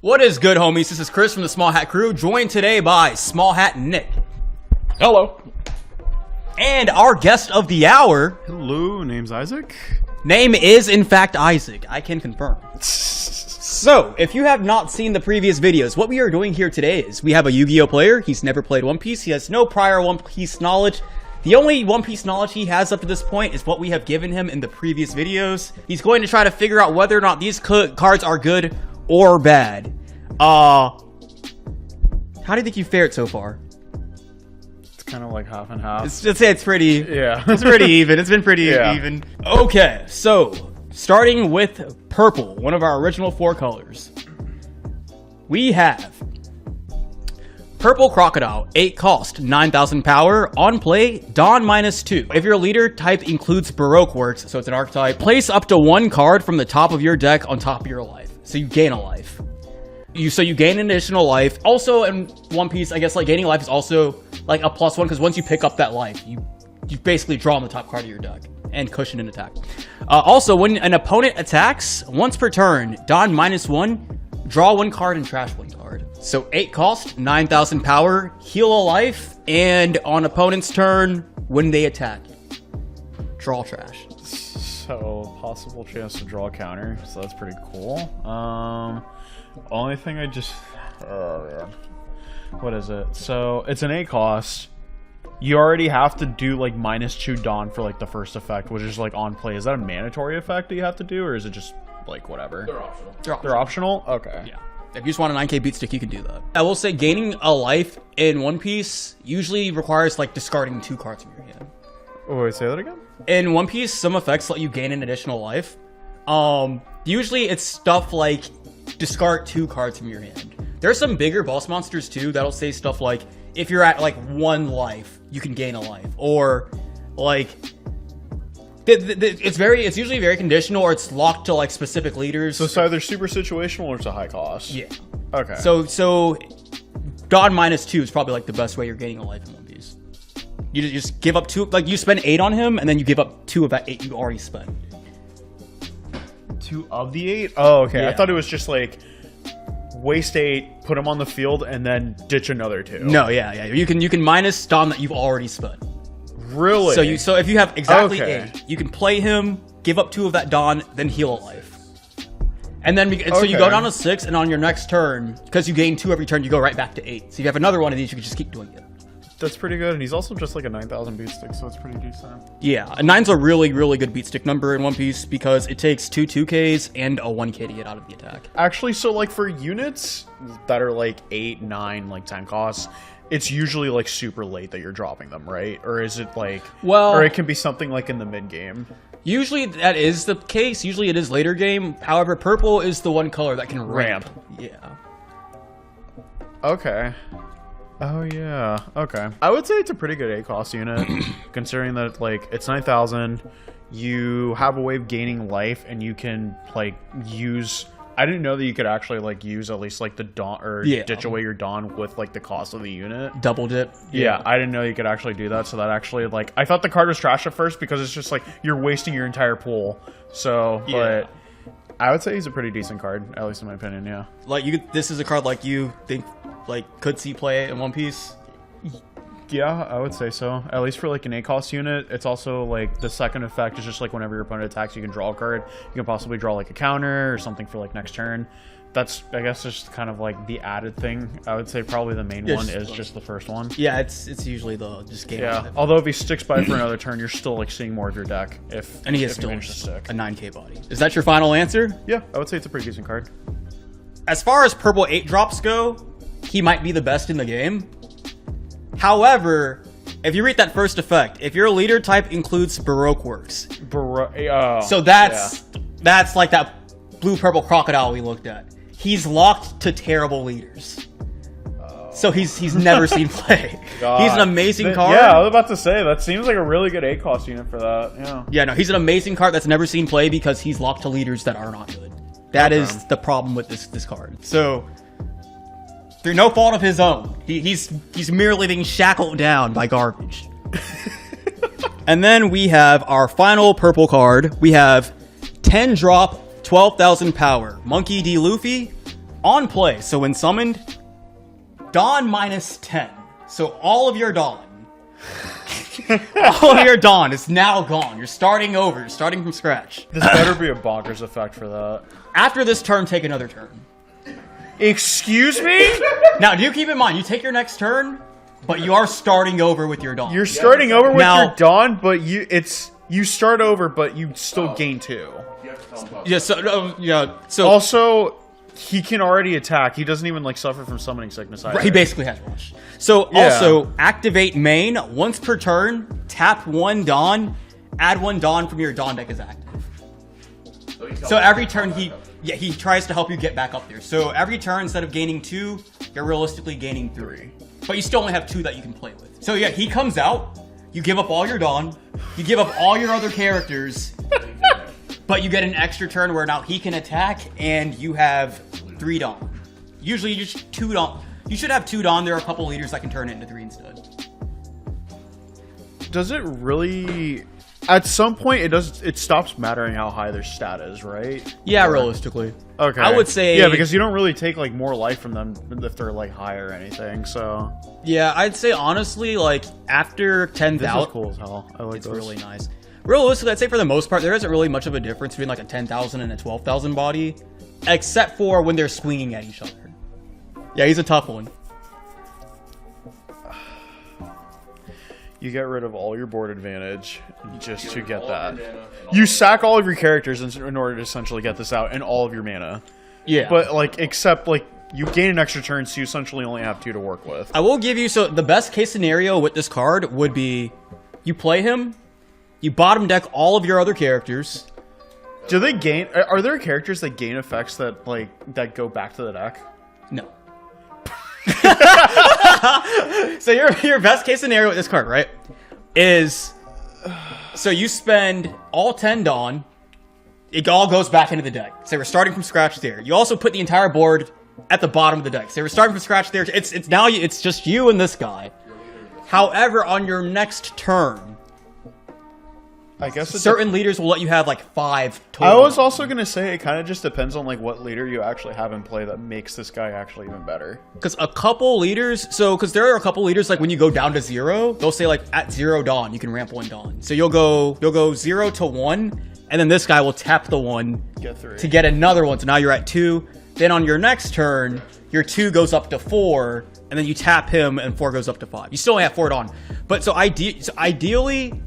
What is good, homies? This is Chris from the Small Hat Crew, joined today by Small Hat Nick. Hello. And our guest of the hour. Hello, name's Isaac. Name is, in fact, Isaac. I can confirm. So, if you have not seen the previous videos, what we are doing here today is we have a Yu-Gi-Oh player. He's never played One Piece. He has no prior One Piece knowledge. The only One Piece knowledge he has up to this point is what we have given him in the previous videos. He's going to try to figure out whether or not these cards are good or bad. How do you think you fared so far? It's kind of like half and half. It's pretty. Yeah. It's pretty even. It's been pretty even. Okay, so starting with purple, one of our original 4 colors, we have Purple Crocodile, 8 cost, 9,000 power, on play, Dawn -2. If your leader type includes Baroque works, so it's an archetype, place up to 1 card from the top of your deck on top of your life. So you gain a life. So you gain an additional life. Also in One Piece, I guess like gaining life is also like a +1, because once you pick up that life, you basically draw on the top card of your deck and cushion an attack. Also, when an opponent attacks, once per turn, Dawn -1, draw 1 card and trash 1 card. So 8 cost, 9,000 power, heal a life, and on opponent's turn, when they attack, draw trash. So, possible chance to draw a counter, so that's pretty cool. Only thing I just... Oh, man. What is it? So, it's an 8 cost. You already have to do, like, -2 Dawn for, like, the first effect, which is, like, on play. Is that a mandatory effect that you have to do, or is it just, like, whatever? They're optional. They're optional? Okay. Yeah. If you just want a 9k beat stick, you can do that. I will say gaining a life in One Piece usually requires, like, discarding 2 cards from your hand. Oh, wait, say that again? In One Piece, some effects let you gain an additional life. Usually it's stuff like discard 2 cards from your hand. There's some bigger boss monsters too that'll say stuff like, if you're at like 1 life, you can gain a life, or like it's usually very conditional, or it's locked to like specific leaders. So it's either super situational or it's a high cost. Yeah. Okay. So Dawn -2 is probably like the best way you're gaining a life in One Piece. You just give up 2, like you spend 8 on him, and then you give up 2 of that 8 you already spent. 2 of the 8? Oh, okay. Yeah. I thought it was just like waste 8, put him on the field, and then ditch another 2. No, yeah. You can minus Dawn that you've already spent. Really? So if you have exactly 8, you can play him, give up 2 of that Dawn, then heal a life. And then so you go down to 6, and on your next turn, because you gain 2 every turn, you go right back to 8. So if you have another one of these, you can just keep doing it. That's pretty good, and he's also just like a 9,000 beat stick, so it's pretty decent. Yeah, a 9's a really, really good beat stick number in One Piece, because it takes 2 2Ks and a 1K to get out of the attack. Actually, so like for units that are like 8, 9, like 10 costs, it's usually like super late that you're dropping them, right? Or is it like, well, or it can be something like in the mid game? Usually that is the case. Usually it is later game. However, purple is the one color that can ramp. Yeah. Okay. Oh yeah, okay. I would say it's a pretty good 8 cost unit, considering that like it's 9,000. You have a way of gaining life, and you can like use. I didn't know that you could actually like use at least like the Dawn, or ditch away your Dawn with like the cost of the unit. Double dip. Yeah, I didn't know you could actually do that. So that actually like I thought the card was trash at first, because it's just like you're wasting your entire pool. So, but I would say he's a pretty decent card, at least in my opinion. Yeah. Like this is a card like you think like could see play in One Piece. Yeah, I would say so. At least for like an 8 cost unit. It's also like the second effect is just like whenever your opponent attacks, you can draw a card. You can possibly draw like a counter or something for like next turn. That's, I guess, just kind of like the added thing. I would say probably the main one is just the first one. Yeah, it's usually the just game. Yeah, although if he sticks by it for another turn, you're still like seeing more of your deck. And he has still a 9K body. Is that your final answer? Yeah, I would say it's a pretty decent card. As far as purple 8 drops go, he might be the best in the game. However, if you read that first effect, if your leader type includes Baroque works, so that's like that blue-purple crocodile we looked at. He's locked to terrible leaders. So he's never seen play. He's an amazing card. Yeah, I was about to say, that seems like a really good 8 cost unit for that. Yeah. Yeah, no, he's an amazing card that's never seen play, because he's locked to leaders that are not good. That is the problem with this card. So through no fault of his own, he's merely being shackled down by garbage. And then we have our final purple card. We have 10 drop, 12,000 power. Monkey D. Luffy, On play, so when summoned, Dawn -10. So all of your Dawn. All of your Dawn is now gone. You're starting over. You're starting from scratch. This better be a bonkers effect for that. After this turn, take another turn. Excuse me? Now, do keep in mind, you take your next turn, but you are starting over with your Dawn. You're starting over with your Dawn, but you start over, but you still gain 2. Yeah, so also, he can already attack. He doesn't even like suffer from summoning sickness either. He basically has rush. So also activate main once per turn. Tap 1 Dawn. Add 1 Dawn from your Dawn deck is active. So every turn he tries to help you get back up there. So every turn instead of gaining 2, you're realistically gaining 3. But you still only have 2 that you can play with. So yeah, he comes out. You give up all your Dawn. You give up all your other characters. But you get an extra turn where now he can attack, and you have 3 Dawn. Usually just 2 Dawn. You should have 2 Dawn. There are a couple leaders that can turn it into 3 instead. Does it really... At some point, it stops mattering how high their stat is, right? Yeah, realistically. Okay. I would say... Yeah, because you don't really take, like, more life from them if they're, like, high or anything, so... Yeah, I'd say, honestly, like, after 10,000... This is cool as hell. I like It's this. really nice. Realistically, I'd say for the most part, there isn't really much of a difference between, like, a 10,000 and a 12,000 body. Except for when they're swinging at each other. Yeah, he's a tough one. You get rid of all your board advantage just to get that. You sack all of your characters in order to essentially get this out, and all of your mana. Yeah. But, like, except, like, you gain an extra turn, so you essentially only have 2 to work with. I will give you, so the best case scenario with this card would be, you play him, you bottom deck all of your other characters. Do they gain... Are there characters that gain effects that, like, that go back to the deck? No. So your best case scenario with this card, right, is so you spend all 10 Dawn, it all goes back into the deck. So we're starting from scratch there. You also put the entire board at the bottom of the deck. So we're starting from scratch there. It's now it's just you and this guy. However, on your next turn, I guess certain leaders will let you have like 5 total. I was also gonna say it kind of just depends on like what leader you actually have in play that makes this guy actually even better. Because a couple leaders, because there are a couple leaders like when you go down to 0, they'll say like at 0 Dawn you can ramp 1 Dawn. So you'll go 0 to 1, and then this guy will tap the 1 get 3 to get another one. So now you're at 2. Then on your next turn, your 2 goes up to 4, and then you tap him, and 4 goes up to 5. You still only have 4 Dawn, but so ideally.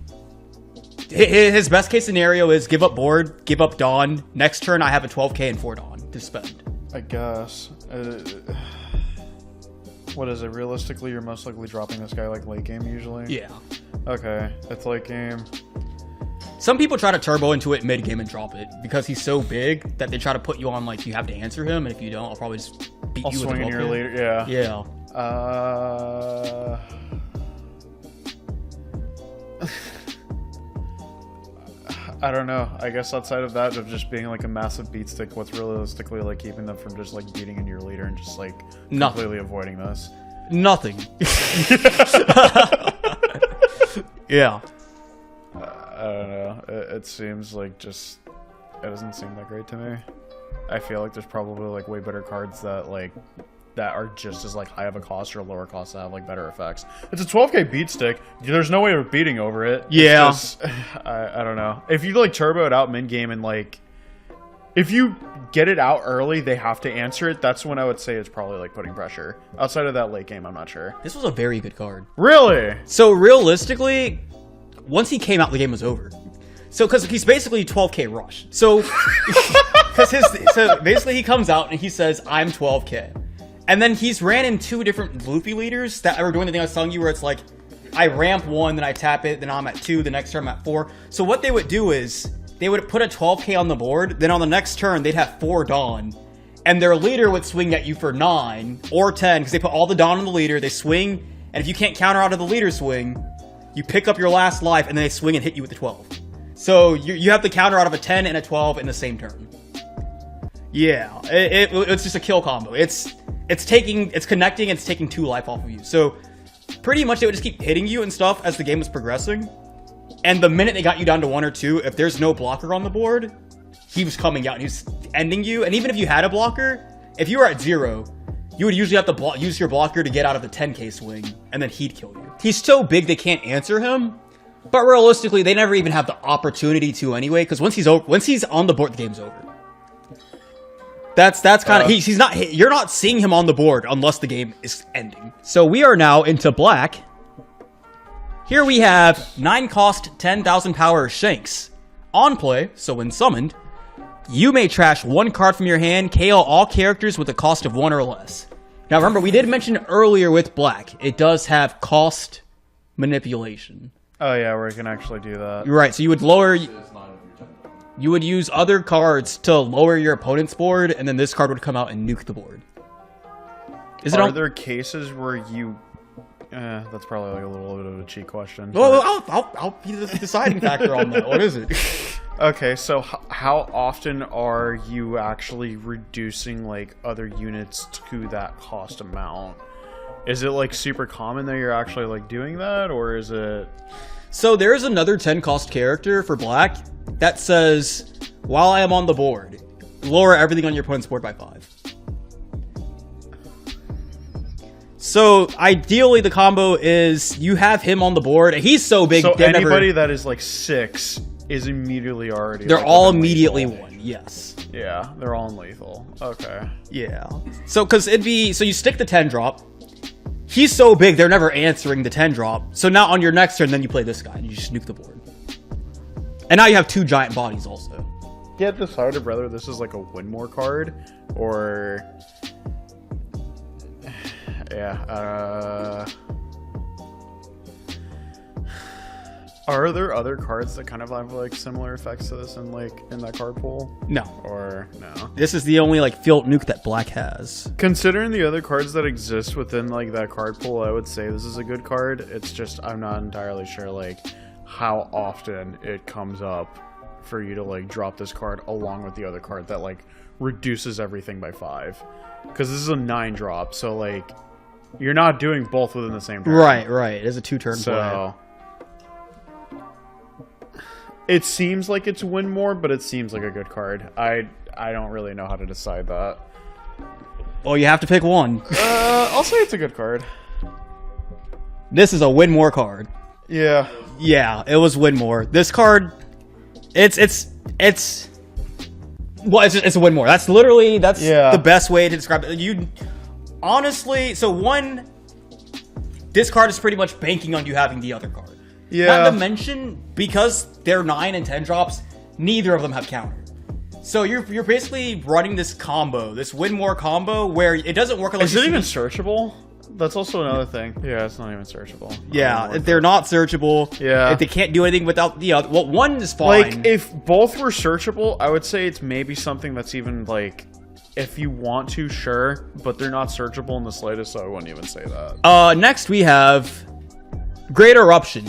His best case scenario is give up board, give up Dawn. Next turn, I have a 12k and 4 Dawn to spend. I guess. What is it? Realistically, you're most likely dropping this guy like late game usually? Yeah. Okay, it's late game. Some people try to turbo into it mid game and drop it because he's so big that they try to put you on like you have to answer him, and if you don't, I'll probably just beat you with swing in your later. Yeah. Yeah. I don't know. I guess outside of that, of just being like a massive beat stick, what's realistically like keeping them from just like beating in your leader and just like completely avoiding this? Nothing. Yeah. I don't know. It seems like just it doesn't seem that great to me. I feel like there's probably like way better cards that are just as like high of a cost or lower cost that have like better effects. It's a 12k beat stick. There's no way of beating over it. Yeah. Just, I don't know. If you like turbo it out mid game and like if you get it out early, they have to answer it. That's when I would say it's probably like putting pressure. Outside of that late game, I'm not sure. This was a very good card. Really? So realistically, once he came out, the game was over. So because he's basically 12k rush. So so basically he comes out and he says, "I'm 12k." And then he's ran in 2 different Luffy leaders that are doing the thing I was telling you where it's like, I ramp 1, then I tap it, then I'm at 2, the next turn I'm at 4. So what they would do is, they would put a 12k on the board, then on the next turn, they'd have 4 Dawn. And their leader would swing at you for 9 or 10, because they put all the Dawn on the leader, they swing, and if you can't counter out of the leader swing, you pick up your last life, and then they swing and hit you with the 12. So you have to counter out of a 10 and a 12 in the same turn. Yeah, it's just a kill combo. It's connecting, it's taking 2 life off of you. So pretty much they would just keep hitting you and stuff as the game was progressing. And the minute they got you down to 1 or 2, if there's no blocker on the board, he was coming out and he was ending you. And even if you had a blocker, if you were at 0, you would usually have to use your blocker to get out of the 10k swing, and then he'd kill you. He's so big they can't answer him, but realistically, they never even have the opportunity to anyway, because once he's on the board, the game's over. That's kind of he's not. You're not seeing him on the board unless the game is ending. So we are now into black. Here we have 9 cost, 10,000 power Shanks. On play, so when summoned, you may trash 1 card from your hand, KO all characters with a cost of 1 or less. Now remember, we did mention earlier with black, it does have cost manipulation. Oh yeah, where you can actually do that. You're right, so you would lower... You would use other cards to lower your opponent's board, and then this card would come out and nuke the board. Are there cases where you... that's probably like a little bit of a cheat question. Well, I'll be the deciding factor on that. What is it? Okay, so how often are you actually reducing like other units to that cost amount? Is it like super common that you're actually like doing that, or is it... So there's another 10 cost character for black that says, while I am on the board, lower everything on your opponent's board by 5. So ideally the combo is you have him on the board, and he's so big. So anybody that is like 6 is immediately already... They're all immediately lethal. 1, yes. Yeah, they're all in lethal. Okay. Yeah. So, because it'd be... So you stick the 10 drop. He's so big, they're never answering the 10 drop. So now on your next turn, then you play this guy, and you just nuke the board. And now you have 2 giant bodies also. Get decided whether this is like a win more card, or... Yeah, Are there other cards that kind of have like similar effects to this in that card pool? No. Or no? This is the only like field nuke that black has. Considering the other cards that exist within like that card pool, I would say this is a good card. It's just I'm not entirely sure like how often it comes up for you to like drop this card along with the other card that like reduces everything by 5. Because this is a 9 drop, so like you're not doing both within the same turn. Right. It is a 2-turn play. It seems like it's win more, but it seems like a good card. I don't really know how to decide that. Well, you have to pick one. I'll say it's a good card. This is a win more card. Yeah. Yeah, it was win more. This card, it's well, it's a win more. That's literally the best way to describe it. You honestly, so one, this card is pretty much banking on you having the other card. Yeah. Not to mention, because they're 9 and 10 drops, neither of them have counter. So you're basically running this combo, this win more combo, where it doesn't work unless... Is it even searchable? That's also another thing. Yeah, it's not even searchable. Yeah, they're not searchable. Yeah. If they can't do anything without the other... Well, one is fine. Like, if both were searchable, I would say it's maybe something that's even, like... If you want to, sure, but they're not searchable in the slightest, so I wouldn't even say that. Next we have Great Eruption.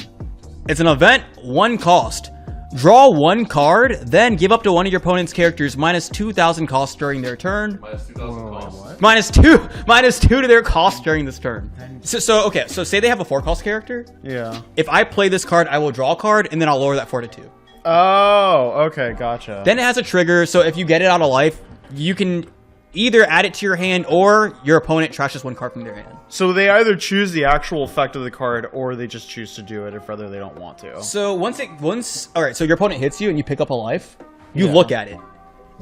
It's an event, 1 cost. Draw 1 card, then give up to one of your opponent's characters minus 2,000 costs during their turn. Minus 2,000 costs. Minus 2 to their cost during this turn. So say they have a 4 cost character. Yeah. If I play this card, I will draw a card, and then I'll lower that 4 to 2. Oh, okay, gotcha. Then it has a trigger, so if you get it out of life, you can either add it to your hand or your opponent trashes 1 card from their hand. So they either choose the actual effect of the card or they just choose to do it if rather they don't want to. So alright, so your opponent hits you and you pick up a life, you look at it.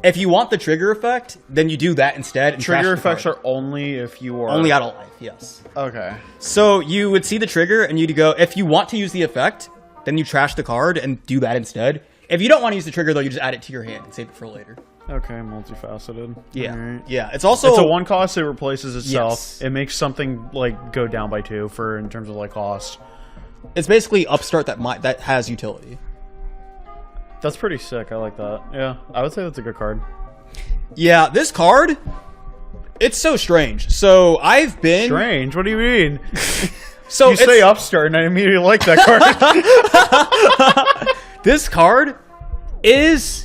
If you want the trigger effect, then you do that instead. And trigger effects are only if you are... Only out of life, yes. Okay. So you would see the trigger and you'd go, if you want to use the effect, then you trash the card and do that instead. If you don't want to use the trigger though, you just add it to your hand and save it for later. Okay, multifaceted. Yeah, right. Yeah. It's also it's a 1 cost. It replaces itself. Yes. It makes something like go down by 2 for in terms of like cost. It's basically upstart that has utility. That's pretty sick. I like that. Yeah, I would say that's a good card. Yeah, this card, it's so strange. So I've been strange. What do you mean? So you say upstart, and I immediately like that card. This card is.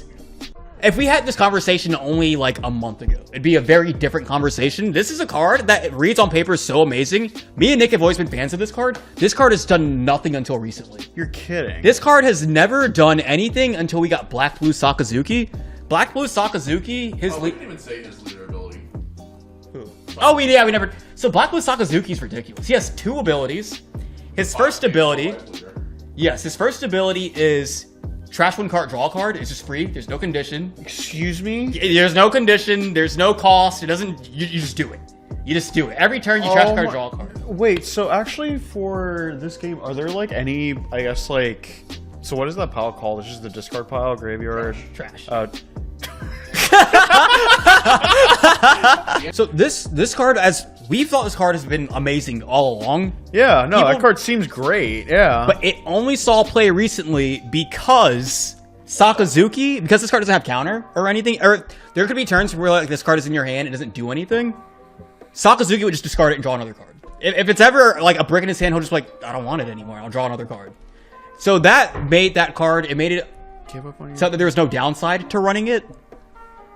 If we had this conversation only like a month ago, it'd be a very different conversation. This is a card that reads on paper so amazing. Me and Nick have always been fans of this card. This card has done nothing until recently. You're kidding. This card has never done anything until we got Black Blue Sakazuki. Black Blue Sakazuki, we didn't even say his leader ability. Oh, we never. So Blacklist Sakazuki's ridiculous. He has 2 abilities. His first ability, yes, his first ability is trash 1 card, draw a card. It's just free. There's no condition. Excuse me? There's no condition. There's no cost. It doesn't. You just do it. You just do it. Every turn you trash a card, draw a card. Wait, so actually for this game, are there like any, I guess like, so what is that pile called? It's just the discard pile, graveyard? Trash. Trash. So this card, as we thought this card has been amazing all along. Yeah, no, that card seems great, yeah. But it only saw play recently because Sakazuki, because this card doesn't have counter or anything, or there could be turns where like this card is in your hand, it doesn't do anything. Sakazuki would just discard it and draw another card. If it's ever like a brick in his hand, he'll just be like, I don't want it anymore. I'll draw another card. So that made that card, it made it so that there was no downside to running it.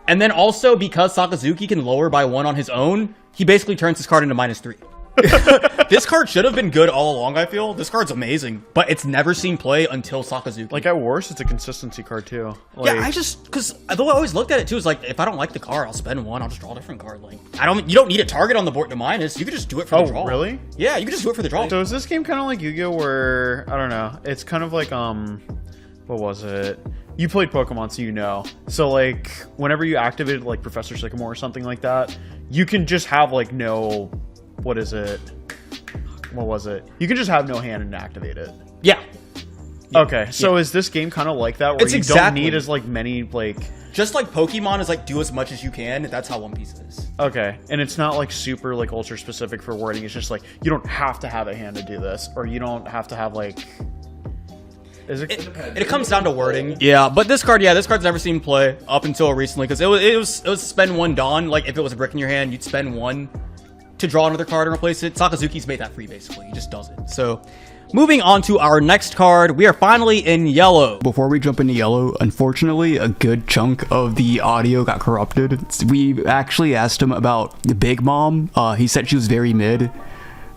And then also because Sakazuki can lower by 1 on his own, he basically turns this card into -3. This card should have been good all along, I feel. This card's amazing, but it's never seen play until Sakazuki. Like, at worst, it's a consistency card, too. Like, yeah, because the way I always looked at it, too, is like, if I don't like the card, I'll spend 1, I'll just draw a different card. Like, you don't need a target on the board to minus. You can just do it for the draw. Oh, really? Yeah, you can just do it for the draw. So is this game kind of like Yu-Gi-Oh! Where, I don't know, it's kind of like, what was it? You played Pokemon, so you know. So, like, whenever you activated, like, Professor Sycamore or something like that, you can just have, like, no... What is it? What was it? You can just have no hand and activate it. Yeah. Okay, so is this game kind of like that, where you don't need as, like, many, like... Just like Pokemon is, like, do as much as you can, that's how One Piece is. Okay, and it's not, like, super, like, ultra-specific for wording. It's just, like, you don't have to have a hand to do this, or you don't have to have, like... It comes down to wording. Yeah, but this card's never seen play up until recently, because it was spend 1 Dawn. Like, if it was a brick in your hand, you'd spend 1 to draw another card and replace it. Sakazuki's made that free, basically. He just does it. So, moving on to our next card, we are finally in yellow. Before we jump into yellow, unfortunately, a good chunk of the audio got corrupted. We actually asked him about the Big Mom. He said she was very mid.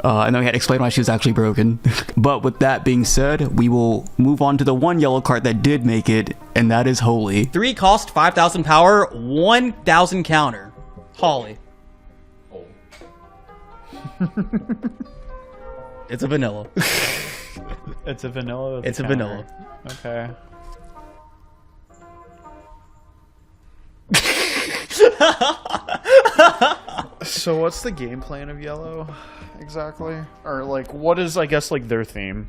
And then we had to explain why she was actually broken. But with that being said, we will move on to the 1 yellow card that did make it, and that is Holy. 3 cost, 5,000 power, 1,000 counter. Holly. It's a vanilla. It's a vanilla. It's a vanilla. Okay. So what's the game plan of yellow exactly? Or like, what is, I guess, like their theme?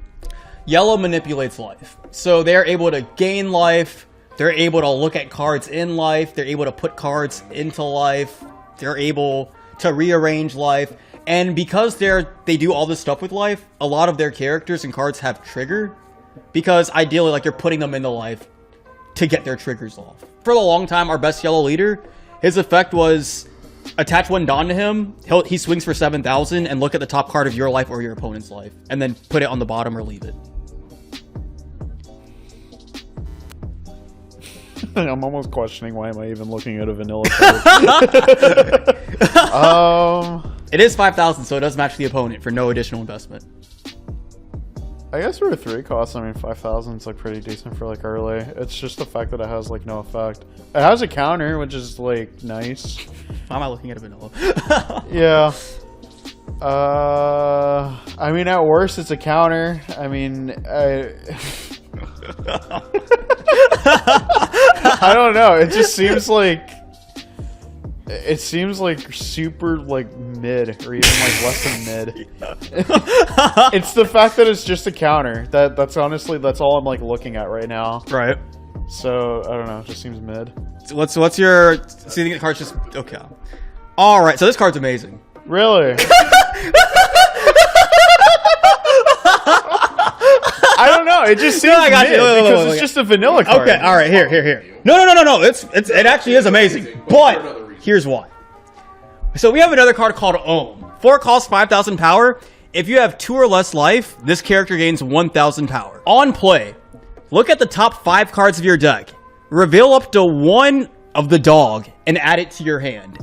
Yellow manipulates life. So they're able to gain life. They're able to look at cards in life. They're able to put cards into life. They're able to rearrange life. And because they do all this stuff with life, a lot of their characters and cards have trigger. Because ideally, like, they're putting them into life to get their triggers off. For a long time, our best yellow leader, his effect was attach 1 Dawn to him. He swings for 7,000 and look at the top card of your life or your opponent's life. And then put it on the bottom or leave it. I'm almost questioning why am I even looking at a vanilla card. It is 5,000, so it does match the opponent for no additional investment. I guess for a 3 cost, I mean 5,000 is like pretty decent for like early. It's just the fact that it has like no effect. It has a counter, which is like nice. Why am I looking at a vanilla? Yeah. I mean, at worst, it's a counter. I mean, I don't know. It just seems like super like mid, or even like less than mid. It's the fact that it's just a counter. That's honestly all I'm like looking at right now. Right. So I don't know. It just seems mid. So what's your? So you think the card's just okay? All right. So this card's amazing. Really? I don't know. It just seems mid because it's just a vanilla card. Okay. All right. Here. No. It actually is amazing. But here's why. So we have another card called Ohm. 4 cost, 5,000 power. If you have 2 or less life, this character gains 1,000 power. On play, look at the top 5 cards of your deck. Reveal up to 1 of the dog and add it to your hand.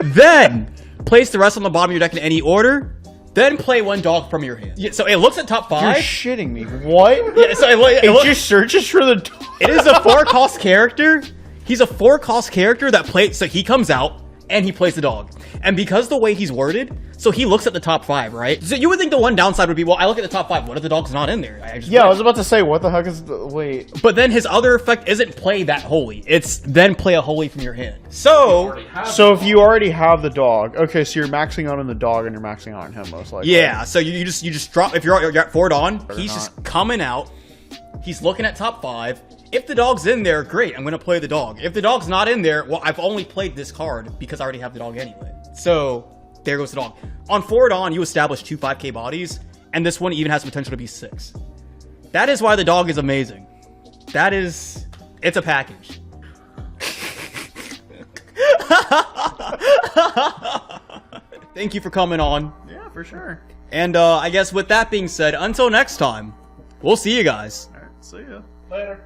Then place the rest on the bottom of your deck in any order. Then play 1 dog from your hand. Yeah, so it looks at top 5. You're shitting me. What? Yeah, so it just searches for the dog. It is a 4 cost character. He's a 4 cost character that plays. So he comes out and he plays the dog. And because the way he's worded, so he looks at the top 5, right? So you would think the one downside would be, well, I look at the top 5. What if the dog's not in there? I was about to say, what the heck is the... Wait. But then his other effect isn't play that holy. It's then play a holy from your hand. So if you already have the dog, okay, so you're maxing out on the dog and you're maxing out on him most likely. Yeah, so you just drop, if you're at forward on, he's just coming out. He's looking at top 5. If the dog's in there, great, I'm going to play the dog. If the dog's not in there, well, I've only played this card because I already have the dog anyway. So, there goes the dog. On forward on, you establish 2 5k bodies, and this one even has potential to be 6. That is why the dog is amazing. It's a package. Thank you for coming on. Yeah, for sure. And I guess with that being said, until next time, we'll see you guys. All right, see ya. Later.